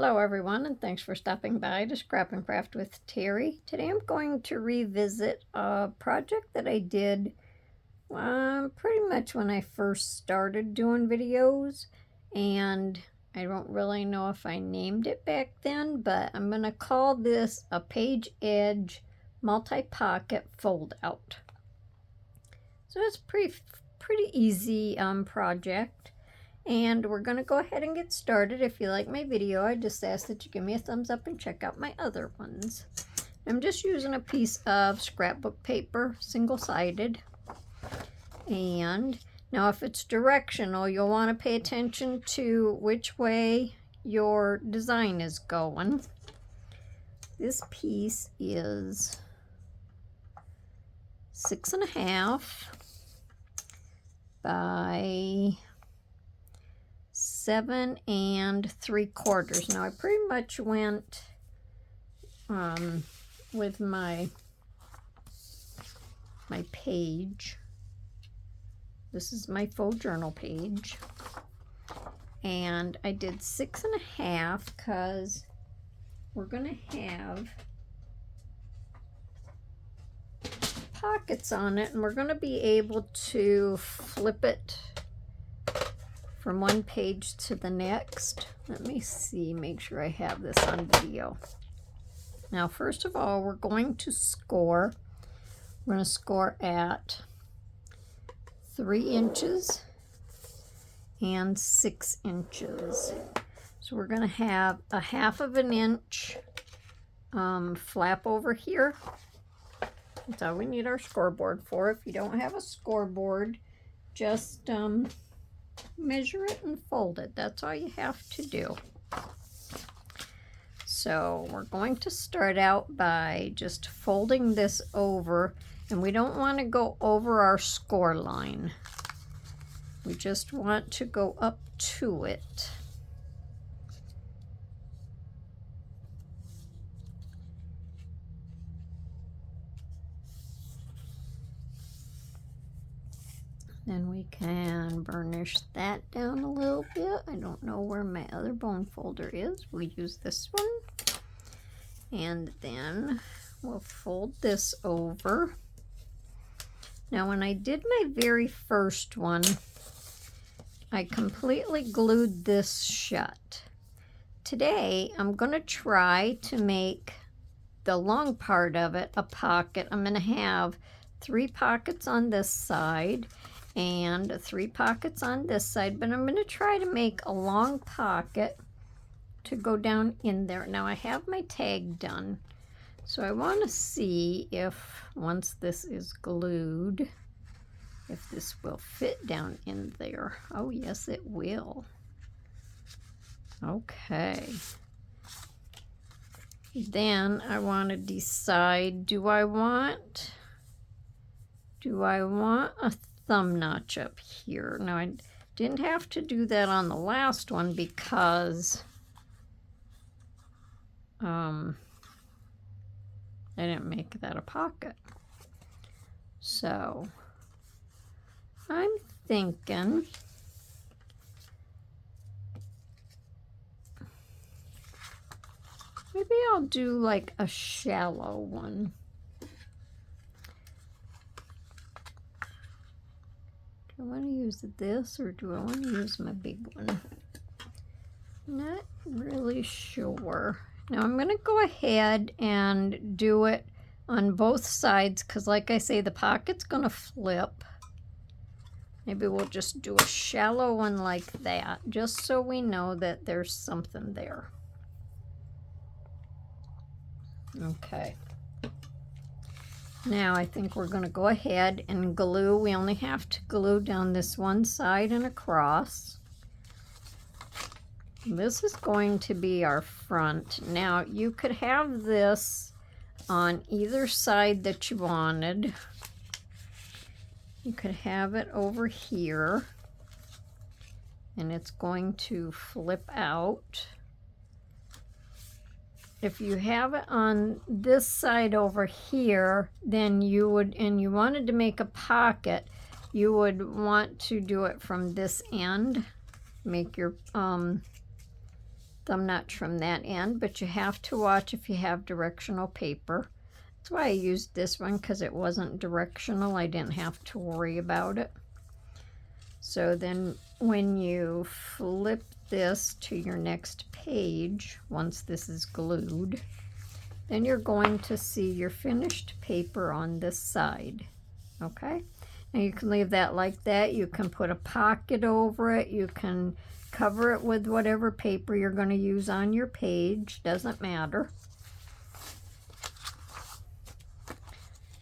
Hello everyone, and thanks for stopping by to Scrap and Craft with Terry. Today I'm going to revisit a project that I did pretty much when I first started doing videos, and I don't really know if I named it back then, but I'm going to call this a page edge multi-pocket fold out. So it's pretty easy project. And we're going to go ahead and get started. If you like my video, I just ask that you give me a thumbs up and check out my other ones. I'm just using a piece of scrapbook paper, single-sided. And now if it's directional, you'll want to pay attention to which way your design is going. This piece is 6.5 by 7 3/4. Now I pretty much went with my page. This is my faux journal page, and I did 6.5 because we're gonna have pockets on it, and we're gonna be able to flip it from one page to the next. Let me see, make sure I have this on video. Now, first of all, we're going to score. We're going to score at 3 inches and 6 inches. So we're going to have a 1/2 inch flap over here. That's all we need our scoreboard for. If you don't have a scoreboard, just measure it and fold it. That's all you have to do. So we're going to start out by just folding this over, and we don't want to go over our score line. We just want to go up to it. Then we can burnish that down a little bit. I don't know where my other bone folder is. We use this one. And then we'll fold this over. Now, when I did my very first one, I completely glued this shut. Today, I'm going to try to make the long part of it a pocket. I'm going to have 3 pockets on this side and 3 pockets on this side, but I'm going to try to make a long pocket to go down in there. Now I have my tag done, so I want to see if once this is glued, if this will fit down in there. Oh yes, it will. Okay. Then I want to decide, do I want a thumb notch up here? Now I didn't have to do that on the last one because I didn't make that a pocket. So I'm thinking maybe I'll do like a shallow one. Do I want to use this or do I want to use my big one? Not really sure. Now I'm going to go ahead and do it on both sides because, like I say, the pocket's going to flip. Maybe we'll just do a shallow one like that, just so we know that there's something there. Okay. Now I think we're going to go ahead and glue. We only have to glue down this one side and across. This is going to be our front. Now you could have this on either side that you wanted. You could have it over here, and it's going to flip out. If you have it on this side over here, then you would, and you wanted to make a pocket, you would want to do it from this end. Make your thumb notch from that end, but you have to watch if you have directional paper. That's why I used this one, because it wasn't directional. I didn't have to worry about it. So then when you flip this to your next page, once this is glued, then you're going to see your finished paper on this side. Okay? Now you can leave that like that. You can put a pocket over it. You can cover it with whatever paper you're going to use on your page. Doesn't matter.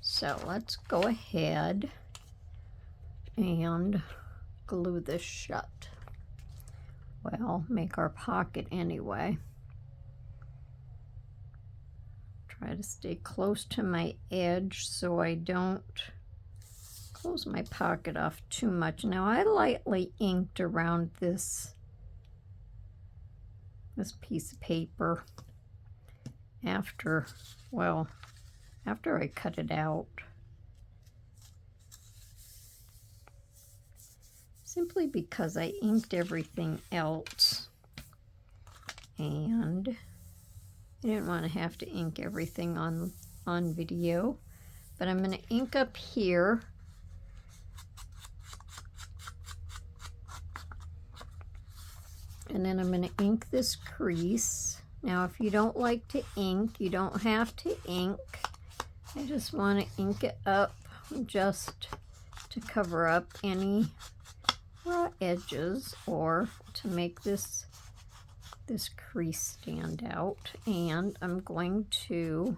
So let's go ahead and glue this shut. Well, make our pocket anyway. Try to stay close to my edge so I don't close my pocket off too much. Now I lightly inked around this piece of paper after I cut it out. Simply because I inked everything else and I didn't want to have to ink everything on video. But I'm going to ink up here. And then I'm going to ink this crease. Now if you don't like to ink, you don't have to ink. I just want to ink it up just to cover up any raw edges or to make this crease stand out. And I'm going to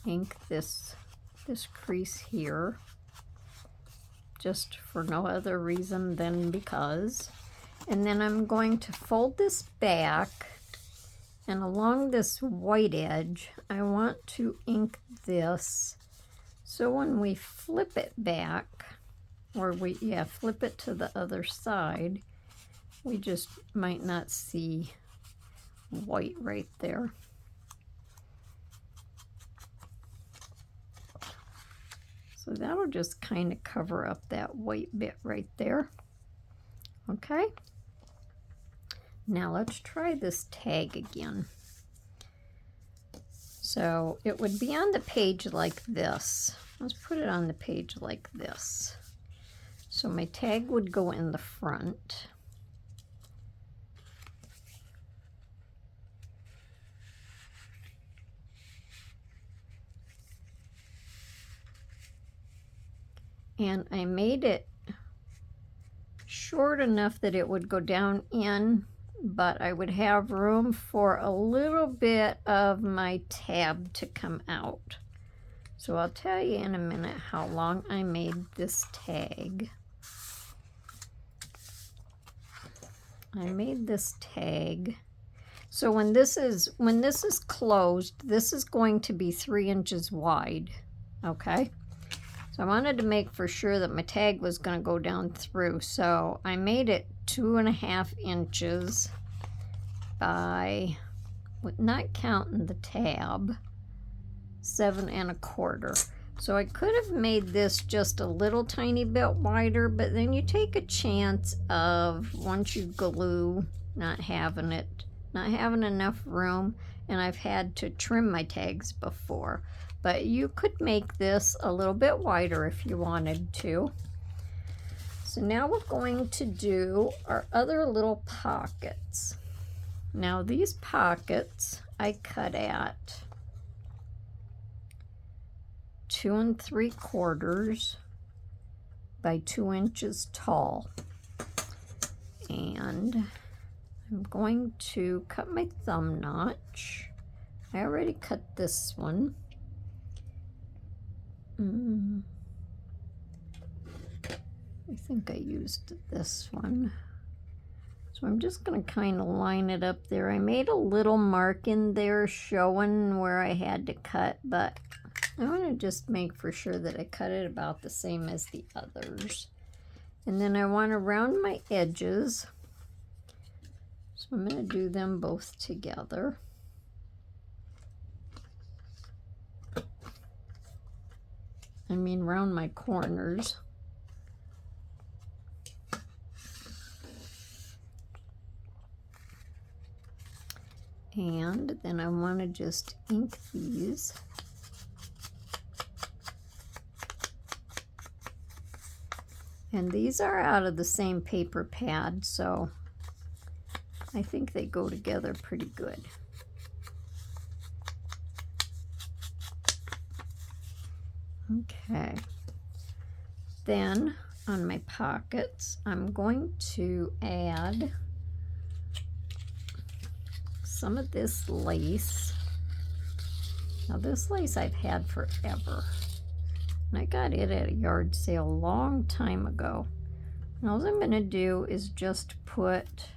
ink this crease here just for no other reason than because. And then I'm going to fold this back, and along this white edge I want to ink this so when we flip it back, or flip it to the other side, we just might not see white right there. So that'll just kind of cover up that white bit right there. Okay. Now let's try this tag again. So it would be on the page like this. Let's put it on the page like this. So my tag would go in the front. And I made it short enough that it would go down in, but I would have room for a little bit of my tab to come out. So I'll tell you in a minute how long I made this tag. I made this tag. So when this is closed, this is going to be 3 inches wide. Okay? So I wanted to make for sure that my tag was going to go down through. So I made it 2.5 inches by, not counting the tab, 7 1/4. So I could have made this just a little tiny bit wider, but then you take a chance of, once you glue, not having enough room. And I've had to trim my tags before. But you could make this a little bit wider if you wanted to. So now we're going to do our other little pockets. Now these pockets I cut at 2 3/4 by 2 inches tall. And I'm going to cut my thumb notch. I already cut this one. I think I used this one. So I'm just going to kind of line it up there. I made a little mark in there showing where I had to cut, but I want to just make for sure that I cut it about the same as the others. And then I want to round my edges. So I'm going to do them both together. I mean, round my corners. And then I want to just ink these. And these are out of the same paper pad, so I think they go together pretty good. Okay. Then on my pockets, I'm going to add some of this lace. Now this lace I've had forever. And I got it at a yard sale a long time ago. And all I'm going to do is just put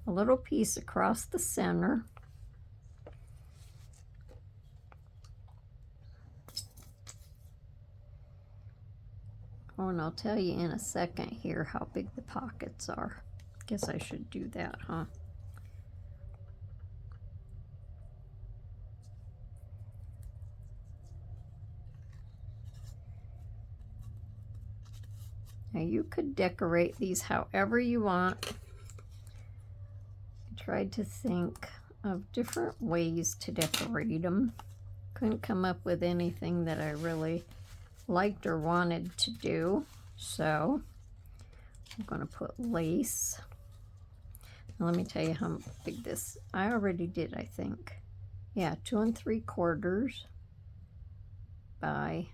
a little piece across the center. Oh, and I'll tell you in a second here how big the pockets are. Guess I should do that, huh? Now you could decorate these however you want. I tried to think of different ways to decorate them. Couldn't come up with anything that I really liked or wanted to do. So I'm going to put lace. Now let me tell you how big this, I already did, I think. Yeah, 2 3/4 by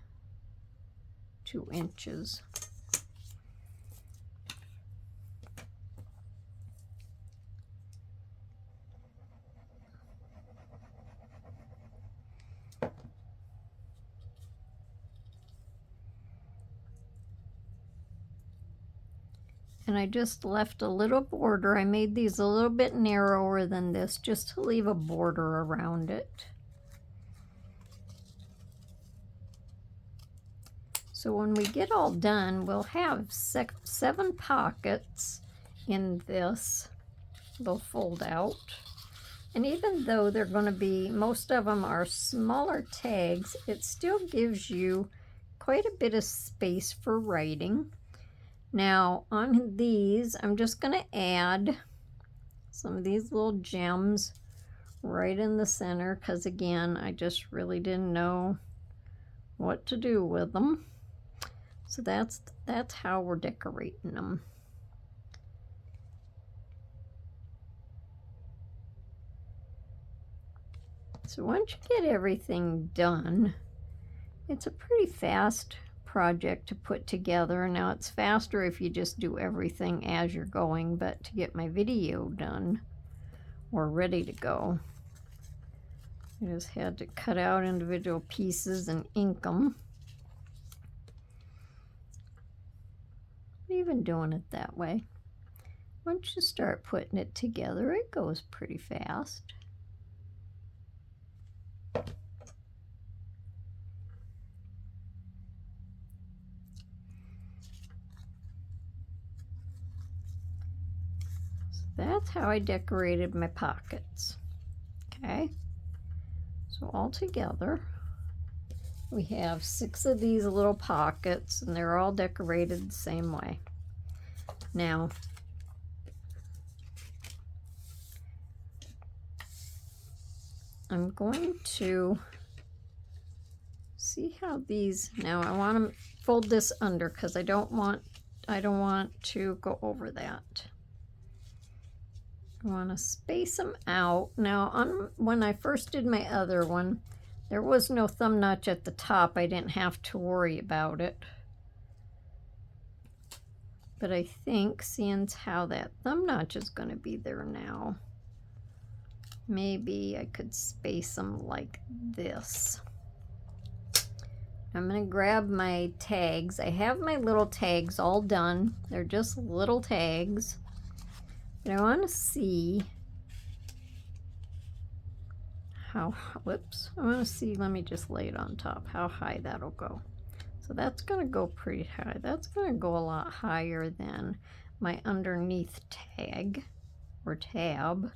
2 inches. And I just left a little border. I made these a little bit narrower than this just to leave a border around it. So when we get all done, we'll have 7 pockets in this. They'll fold out. And even though they're going to be, most of them are smaller tags, it still gives you quite a bit of space for writing. Now on these, I'm just going to add some of these little gems right in the center because again, I just really didn't know what to do with them. So that's how we're decorating them. So once you get everything done, it's a pretty fast project to put together. Now it's faster if you just do everything as you're going, but to get my video done or ready to go, I just had to cut out individual pieces and ink them. Even doing it that way, once you start putting it together, it goes pretty fast. That's how I decorated my pockets. Okay, so all together we have 6 of these little pockets and they're all decorated the same way. Now I'm going to see how these, now I want to fold this under because I don't want to go over that. I want to space them out. Now, when I first did my other one, there was no thumb notch at the top. I didn't have to worry about it. But I think, seeing how that thumb notch is going to be there now, maybe I could space them like this. I'm going to grab my tags. I have my little tags all done. They're just little tags. But I want to see how, whoops, I want to see, let me just lay it on top, how high that'll go. So that's going to go pretty high. That's going to go a lot higher than my underneath tag or tab.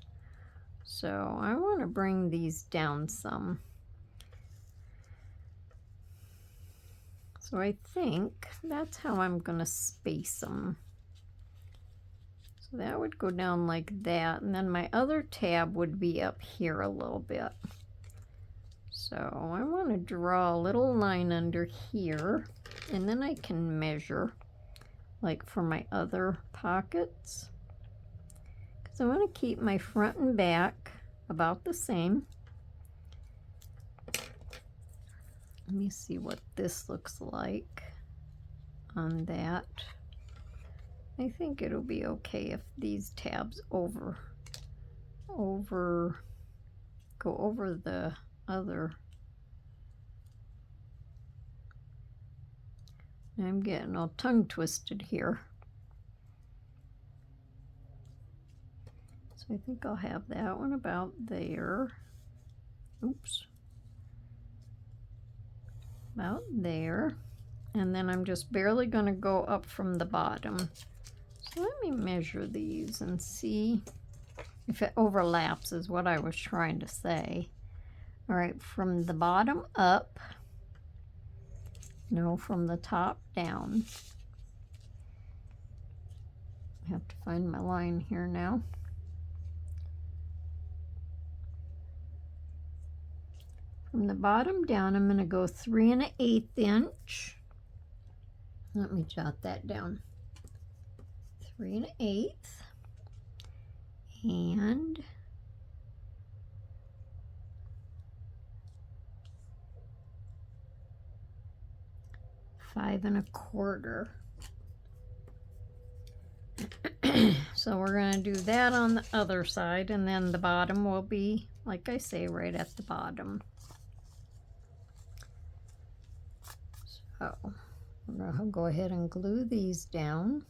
So I want to bring these down some. So I think that's how I'm going to space them. So that would go down like that, and then my other tab would be up here a little bit. So I want to draw a little line under here, and then I can measure, like for my other pockets. Because I want to keep my front and back about the same. Let me see what this looks like on that. I think it'll be okay if these tabs go over the other. I'm getting all tongue twisted here. So I think I'll have that one about there. Oops. About there. And then I'm just barely going to go up from the bottom. So let me measure these and see if it overlaps, is what I was trying to say. All right, from the bottom up, no, from the top down. I have to find my line here now. From the bottom down, I'm going to go 3 1/8 inch. Let me jot that down. 3 1/8, and 5 1/4. So we're going to do that on the other side, and then the bottom will be, like I say, right at the bottom. So I'm going to go ahead and glue these down.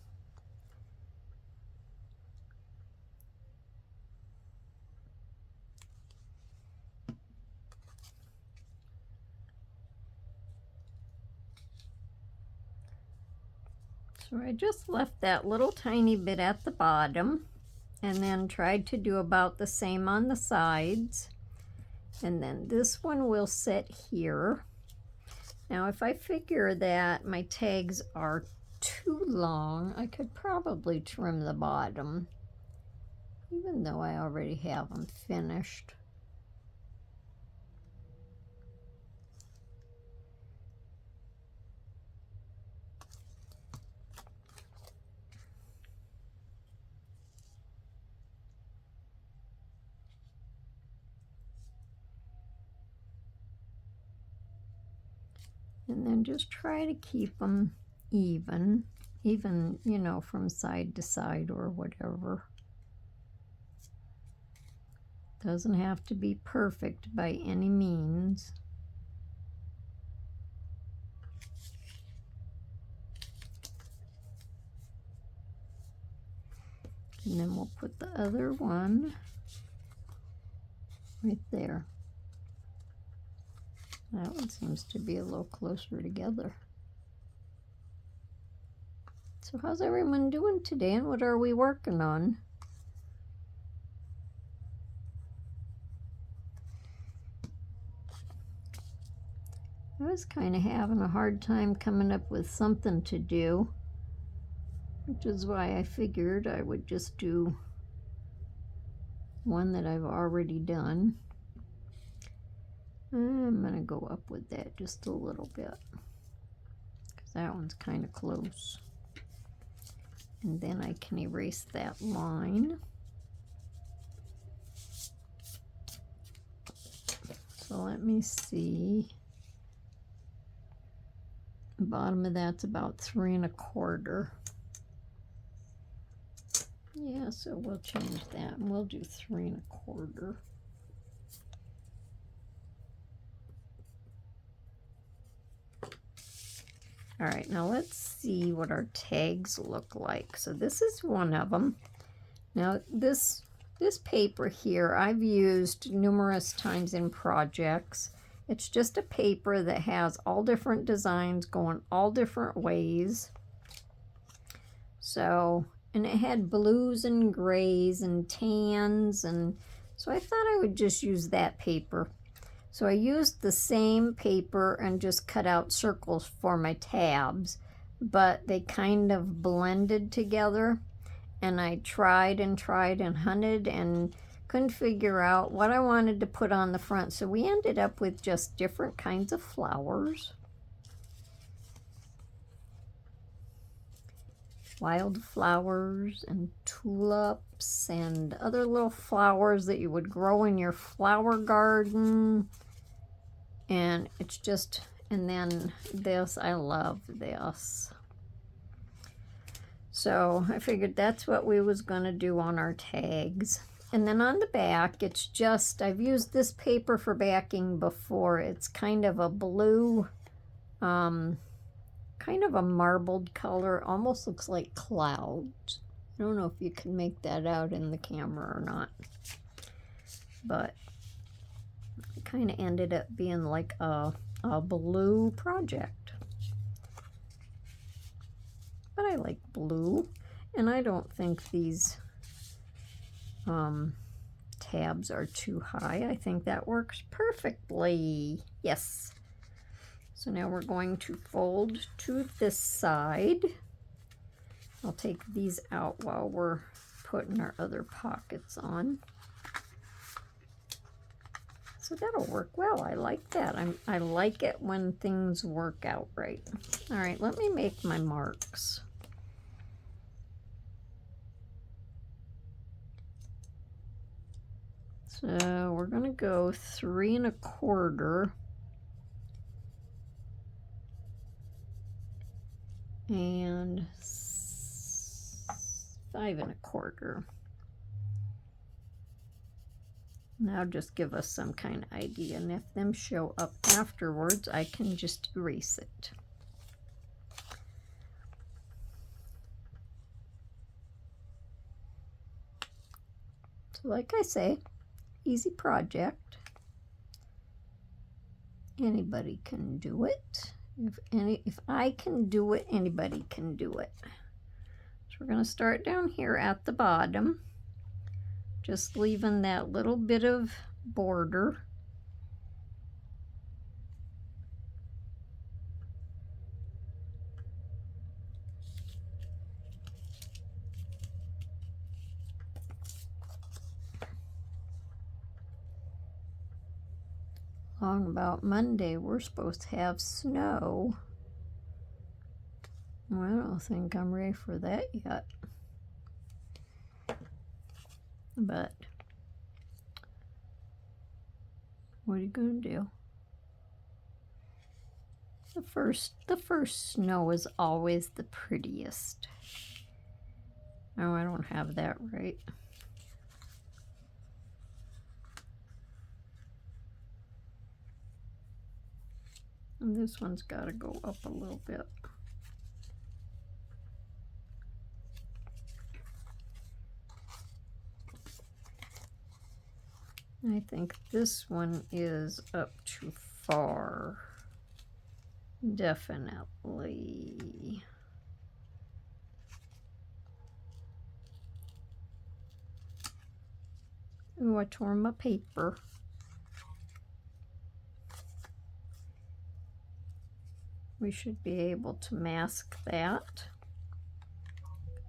So I just left that little tiny bit at the bottom and then tried to do about the same on the sides. And then this one will sit here. Now if I figure that my tags are too long, I could probably trim the bottom, even though I already have them finished. And then just try to keep them even, you know, from side to side or whatever. Doesn't have to be perfect by any means. And then we'll put the other one right there. That one seems to be a little closer together. So how's everyone doing today, and what are we working on? I was kind of having a hard time coming up with something to do, which is why I figured I would just do one that I've already done. I'm going to go up with that just a little bit, because that one's kind of close. And then I can erase that line. So let me see. The bottom of that's about 3 1/4. Yeah, so we'll change that and we'll do 3 1/4. All right, now let's see what our tags look like. So this is one of them. Now this paper here I've used numerous times in projects. It's just a paper that has all different designs going all different ways. So, and it had blues and grays and tans, and so I thought I would just use that paper. So I used the same paper and just cut out circles for my tabs, but they kind of blended together. and I tried and tried and hunted and couldn't figure out what I wanted to put on the front. So we ended up with just different kinds of flowers. Wildflowers and tulips and other little flowers that you would grow in your flower garden. And it's just, and then this, I love this. So I figured that's what we was going to do on our tags. And then on the back, it's just, I've used this paper for backing before. It's kind of a blue, kind of a marbled color, almost looks like clouds. I don't know if you can make that out in the camera or not, but it kind of ended up being like a blue project. But I like blue, and I don't think these tabs are too high. I think that works perfectly. Yes. So now we're going to fold to this side. I'll take these out while we're putting our other pockets on. So that'll work well. I like that. I like it when things work out right. All right, let me make my marks. So we're going to go 3 1/4 and 5 1/4. Now just give us some kind of idea, and if them show up afterwards, I can just erase it. So like I say, easy project. Anybody can do it. If I can do it, anybody can do it. So we're going to start down here at the bottom, just leaving that little bit of border. Along about Monday, we're supposed to have snow. Well, I don't think I'm ready for that yet. But what are you going to do? The first snow is always the prettiest. Oh, I don't have that right. And this one's got to go up a little bit. I think this one is up too far. Definitely. Ooh, I tore my paper. We should be able to mask that.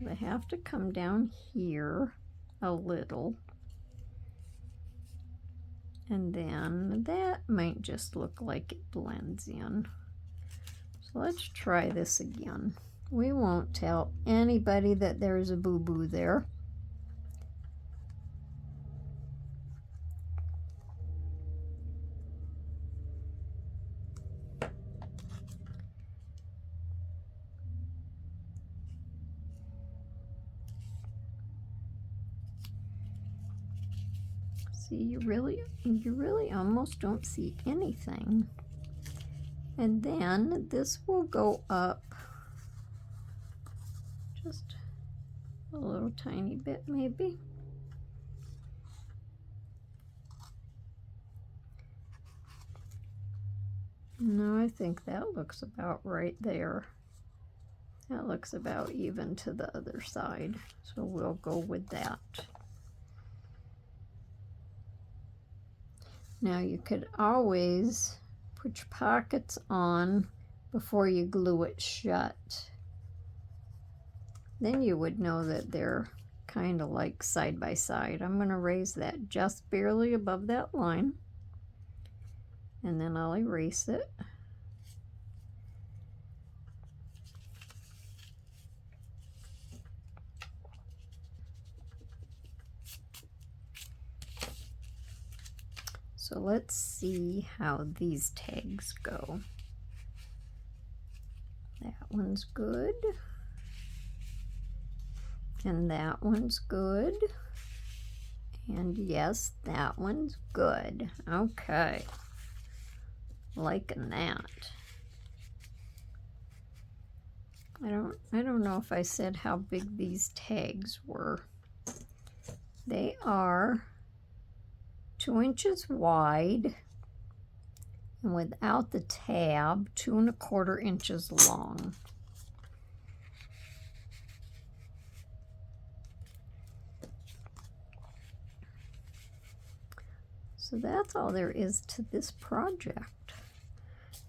I have to come down here a little. And then that might just look like it blends in. So let's try this again. We won't tell anybody that there's a boo-boo there. See, you really almost don't see anything. And then this will go up just a little tiny bit maybe. No, I think that looks about right there. That looks about even to the other side. So we'll go with that. Now you could always put your pockets on before you glue it shut. then you would know that they're kind of like side by side. I'm going to raise that just barely above that line, and then I'll erase it. So let's see how these tags go. That one's good. And that one's good. And yes, that one's good. Okay. Liking that. I don't know if I said how big these tags were. They are 2 inches wide, and without the tab, 2 1/4 inches long. So that's all there is to this project.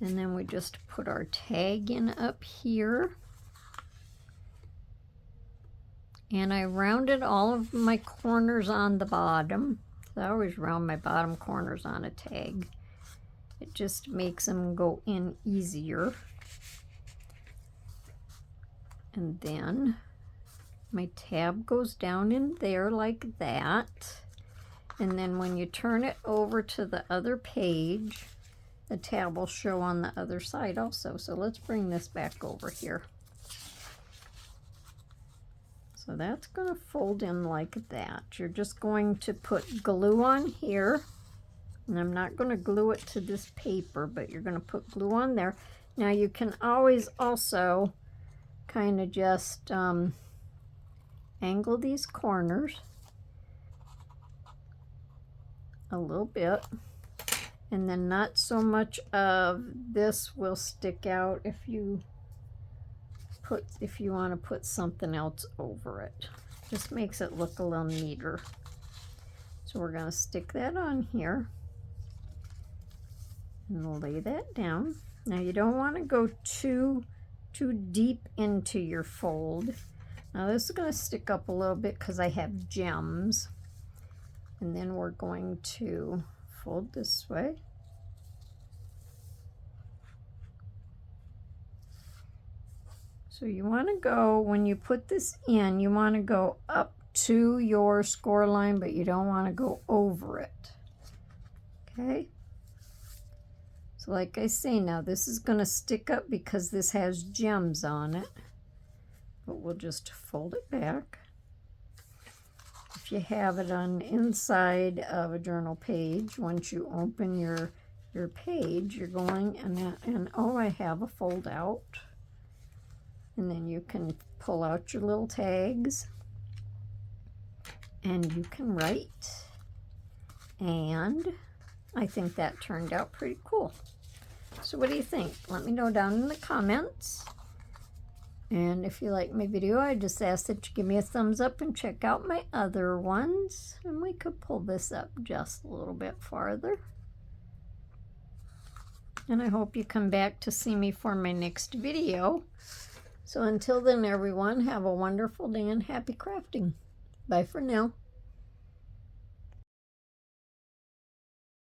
And then we just put our tag in up here. And I rounded all of my corners on the bottom. I always round my bottom corners on a tag. It just makes them go in easier. And then my tab goes down in there like that. And then when you turn it over to the other page, the tab will show on the other side also. So let's bring this back over here. So that's going to fold in like that. You're just going to put glue on here. And I'm not going to glue it to this paper, but you're going to put glue on there. Now you can always also kind of just angle these corners a little bit. And then not so much of this will stick out if you want to put something else over it. Just makes it look a little neater. So we're going to stick that on here and lay that down. Now you don't want to go too deep into your fold. Now this is going to stick up a little bit because I have gems. And then we're going to fold this way. So you want to go, when you put this in, you want to go up to your score line, but you don't want to go over it. Okay? So like I say, now this is going to stick up because this has gems on it. But we'll just fold it back. If you have it on the inside of a journal page, once you open your page, you're going, and oh, I have a fold out. And then you can pull out your little tags and you can write. And I think that turned out pretty cool. So what do you think? Let me know down in the comments. And if you like my video, I just ask that you give me a thumbs up and check out my other ones. And we could pull this up just a little bit farther. And I hope you come back to see me for my next video. So until then, everyone, have a wonderful day and happy crafting. Bye for now.